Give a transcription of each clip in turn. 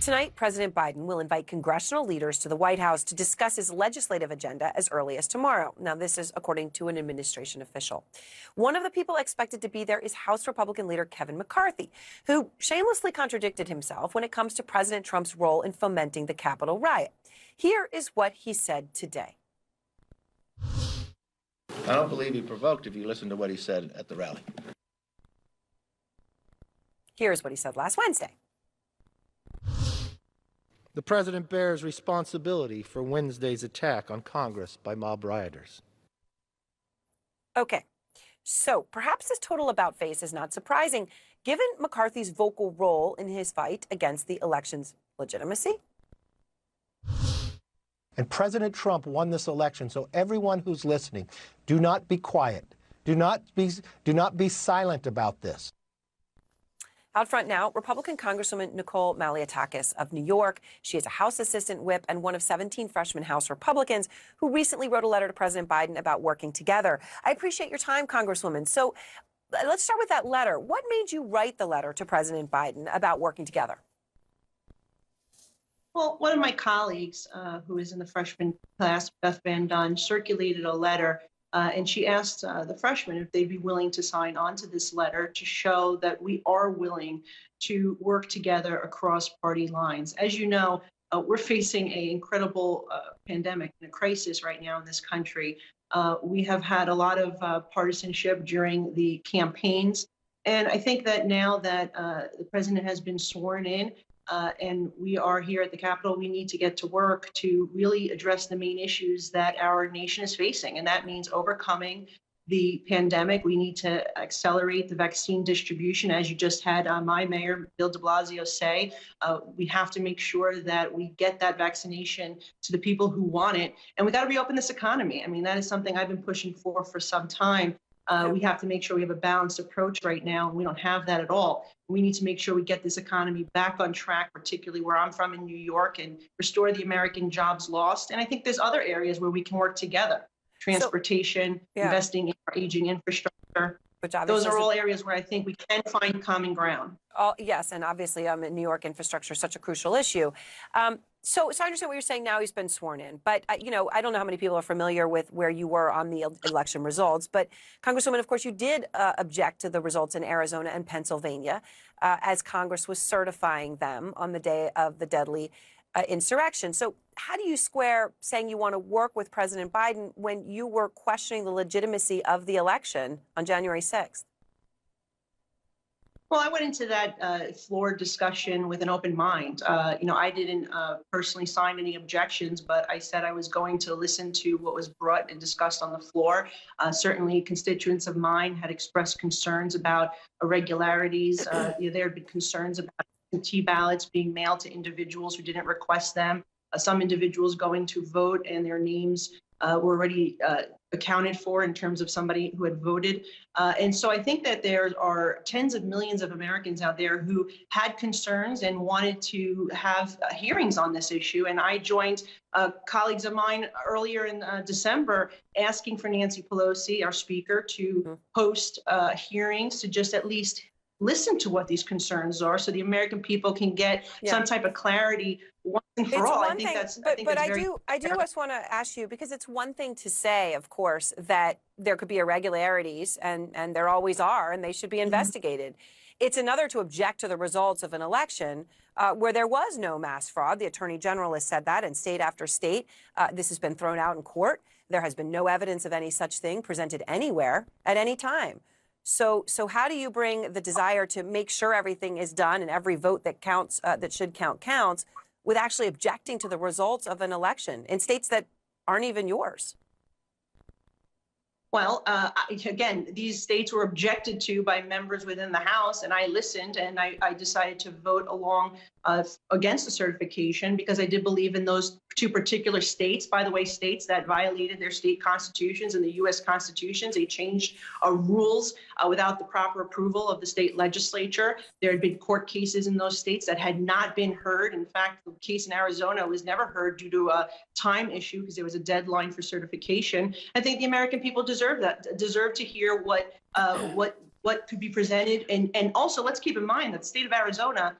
Tonight, President Biden will invite congressional leaders to the White House to discuss his legislative agenda as early as tomorrow. Now, this is according to an administration official. One of the people expected to be there is House Republican leader Kevin McCarthy, who shamelessly contradicted himself when it comes to President Trump's role in fomenting the Capitol riot. Here is what he said today. I don't believe he provoked if you listen to what he said at the rally. Here's what he said last Wednesday. The president bears responsibility for Wednesday's attack on Congress by mob rioters. Okay, so perhaps this total about-face is not surprising, given McCarthy's vocal role in his fight against the election's legitimacy. And President Trump won this election, so everyone who's listening, do not be quiet. Do not be silent about this. Out front now, Republican Congresswoman Nicole Malliotakis of New York. She is a House Assistant Whip and one of 17 freshman House Republicans who recently wrote a letter to President Biden about working together. I appreciate your time, Congresswoman. So let's start with that letter. What made you write the letter to President Biden about working together? Well, one of my colleagues who is in the freshman class, Beth Van Dunn, circulated a letter and she asked the freshmen if they'd be willing to sign on to this letter to show that we are willing to work together across party lines. As you know, we're facing an incredible pandemic and a crisis right now in this country. We have had a lot of partisanship during the campaigns. And I think that now that the president has been sworn in, and we are here at the Capitol, we need to get to work to really address the main issues that our nation is facing. And that means overcoming the pandemic. We need to accelerate the vaccine distribution. As you just had my mayor, Bill de Blasio, say, we have to make sure that we get that vaccination to the people who want it. And we got to reopen this economy. I mean, that is something I've been pushing for some time. We have to make sure we have a balanced approach right now, and we don't have that at all. We need to make sure we get this economy back on track, particularly where I'm from in New York, and restore the American jobs lost. And I think there's other areas where we can work together. Transportation, investing in our aging infrastructure. Those are all areas where I think we can find common ground. Yes, and obviously in New York, infrastructure is such a crucial issue. So I understand what you're saying now. He's been sworn in. But, you know, I don't know how many people are familiar with where you were on the election results. But, Congresswoman, of course, you did object to the results in Arizona and Pennsylvania as Congress was certifying them on the day of the deadly insurrection. So how do you square saying you want to work with President Biden when you were questioning the legitimacy of the election on January 6th? Well, I went into that floor discussion with an open mind. You know, I didn't personally sign any objections, but I said I was going to listen to what was brought and discussed on the floor. Certainly, constituents of mine had expressed concerns about irregularities. You know, there had been concerns about absentee ballots being mailed to individuals who didn't request them. Some individuals going to vote and their names were already accounted for in terms of somebody who had voted. And so I think that there are tens of millions of Americans out there who had concerns and wanted to have hearings on this issue. And I joined colleagues of mine earlier in December asking for Nancy Pelosi, our speaker, to host hearings to just at least listen to what these concerns are so the American people can get some type of clarity once and for all. I think that's I do just want to ask you, because it's one thing to say, of course, that there could be irregularities, and there always are, and they should be investigated. It's another to object to the results of an election where there was no mass fraud. The Attorney General has said that in state after state. This has been thrown out in court. There has been no evidence of any such thing presented anywhere at any time. So how do you bring the desire to make sure everything is done and every vote that counts, that should count, counts, with actually objecting to the results of an election in states that aren't even yours? Well, again, these states were objected to by members within the House, and I listened, and I decided to vote along against the certification because I did believe in those two particular states, by the way, states that violated their state constitutions and the U.S. constitutions. They changed rules without the proper approval of the state legislature. There had been court cases in those states that had not been heard. In fact, the case in Arizona was never heard due to a time issue because there was a deadline for certification. I think the American people deserve that, deserve to hear what could be presented. And also, let's keep in mind that the state of Arizona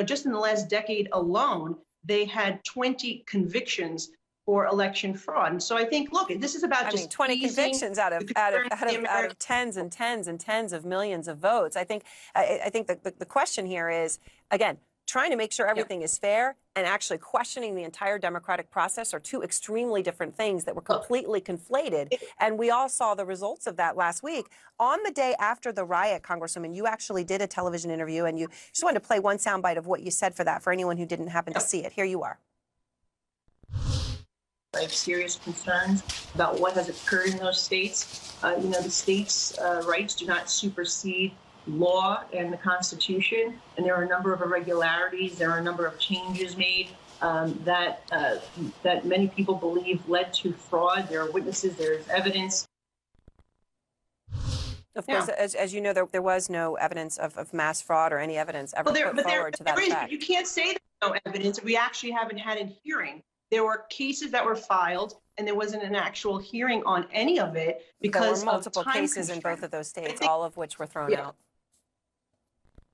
just in the last decade alone, they had 20 convictions for election fraud. And so I think, look, this is about 20 convictions out of tens and tens and tens of millions of votes. I think the question here is, again, trying to make sure everything is fair and actually questioning the entire democratic process are two extremely different things that were completely conflated. And we all saw the results of that last week. On the day after the riot, Congresswoman, you actually did a television interview, and you just wanted to play one soundbite of what you said for that for anyone who didn't happen to see it. Here you are. I have serious concerns about what has occurred in those states. The states' rights do not supersede law and the Constitution, and there are a number of irregularities. There are a number of changes made that many people believe led to fraud. There are witnesses. There is evidence. Of course, as you know, there was no evidence of mass fraud or any evidence ever put forward to that effect. You can't say there's no evidence. We actually haven't had a hearing. There were cases that were filed, and there wasn't an actual hearing on any of it because there were multiple cases in both of those states, all of which were thrown out.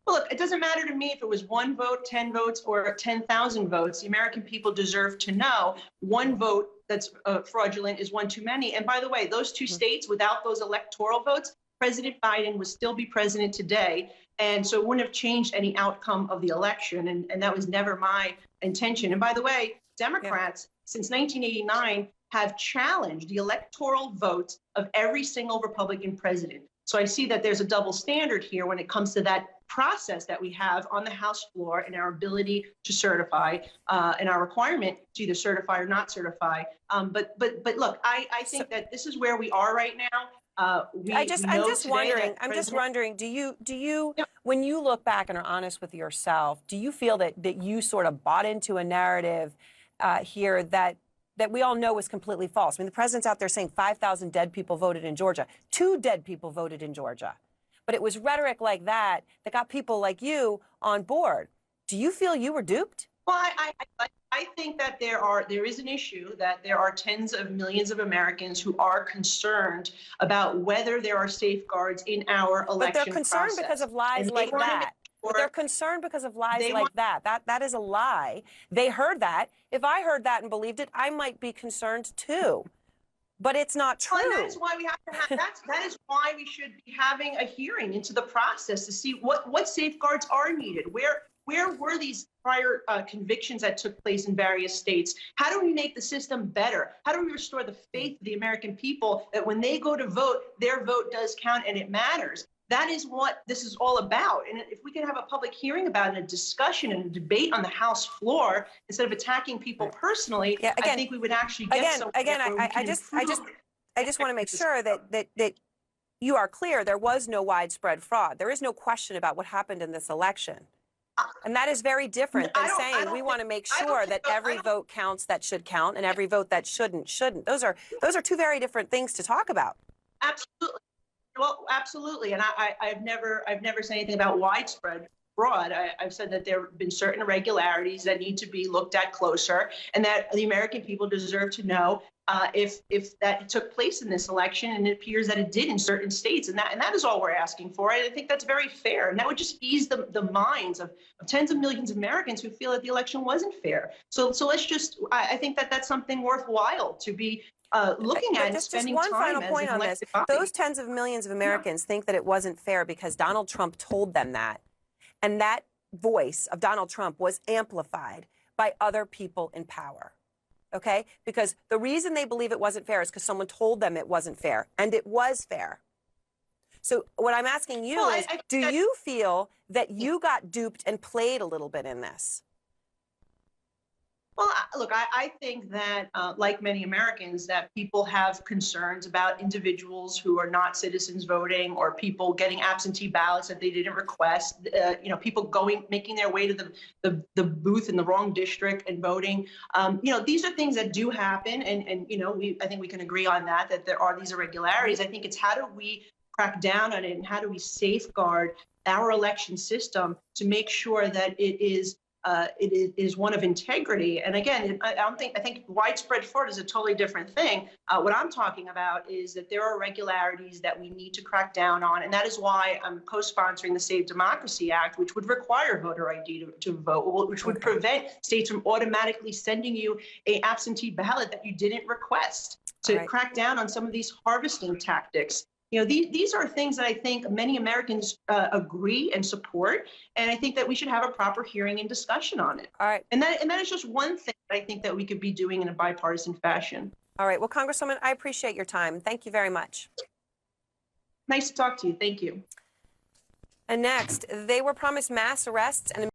Well, look, it doesn't matter to me if it was 1 vote, 10 votes, or 10,000 votes. The American people deserve to know 1 vote that's fraudulent is one too many. And by the way, those 2 states, without those electoral votes, President Biden would still be president today. And so it wouldn't have changed any outcome of the election. And that was never my intention. And by the way, Democrats, since 1989, have challenged the electoral votes of every single Republican president. So I see that there's a double standard here when it comes to that process that we have on the House floor and our ability to certify and our requirement to either certify or not certify. But look, I think that this is where we are right now. I'm just wondering, do you, when you look back and are honest with yourself, do you feel that you sort of bought into a narrative here that we all know is completely false? I mean, the president's out there saying 5,000 dead people voted in Georgia. 2 dead people voted in Georgia. But it was rhetoric like that that got people like you on board. Do you feel you were duped? Well, I think that there is an issue that there are tens of millions of Americans who are concerned about whether there are safeguards in our election process. But they're concerned because of lies like that. But they're concerned because of lies like that. That is a lie. They heard that. If I heard that and believed it, I might be concerned too. But it's not true. Well, that is why we have to have that is why we should be having a hearing into the process to see what safeguards are needed. Where were these prior convictions that took place in various states? How do we make the system better? How do we restore the faith of the American people that when they go to vote, their vote does count and it matters? That is what this is all about. And if we can have a public hearing about it, and a discussion and a debate on the House floor instead of attacking people personally, I think we would actually get somewhere. I just want to make sure that you are clear. There was no widespread fraud. There is no question about what happened in this election. And that is very different than saying we want to make sure that every vote counts that should count and every vote that shouldn't. Those are 2 very different things to talk about. Absolutely. Well, absolutely. And I've never said anything about widespread fraud. I've said that there have been certain irregularities that need to be looked at closer, and that the American people deserve to know if that took place in this election, and it appears that it did in certain states, and that is all we're asking for. I think that's very fair, and that would just ease the minds of tens of millions of Americans who feel that the election wasn't fair. So let's just, I think that that's something worthwhile to be looking at and spending time. Just one final point on this. Those tens of millions of Americans think that it wasn't fair because Donald Trump told them that. And that voice of Donald Trump was amplified by other people in power. Okay? Because the reason they believe it wasn't fair is because someone told them it wasn't fair. And it was fair. So what I'm asking you is, do you feel that you got duped and played a little bit in this? Well, look, I think that, like many Americans, that people have concerns about individuals who are not citizens voting, or people getting absentee ballots that they didn't request. People making their way to the booth in the wrong district and voting. These are things that do happen, and I think we can agree on that there are these irregularities. I think it's how do we crack down on it, and how do we safeguard our election system to make sure that it is it is one of integrity. And again, I think widespread fraud is a totally different thing. What I'm talking about is that there are irregularities that we need to crack down on. And that is why I'm co-sponsoring the Save Democracy Act, which would require voter ID to vote, which would prevent states from automatically sending you an absentee ballot that you didn't request, to crack down on some of these harvesting tactics. You know, these are things that I think many Americans agree and support, and I think that we should have a proper hearing and discussion on it. All right. And that is just one thing that I think that we could be doing in a bipartisan fashion. All right. Well, Congresswoman, I appreciate your time. Thank you very much. Nice to talk to you. Thank you. And next, they were promised mass arrests and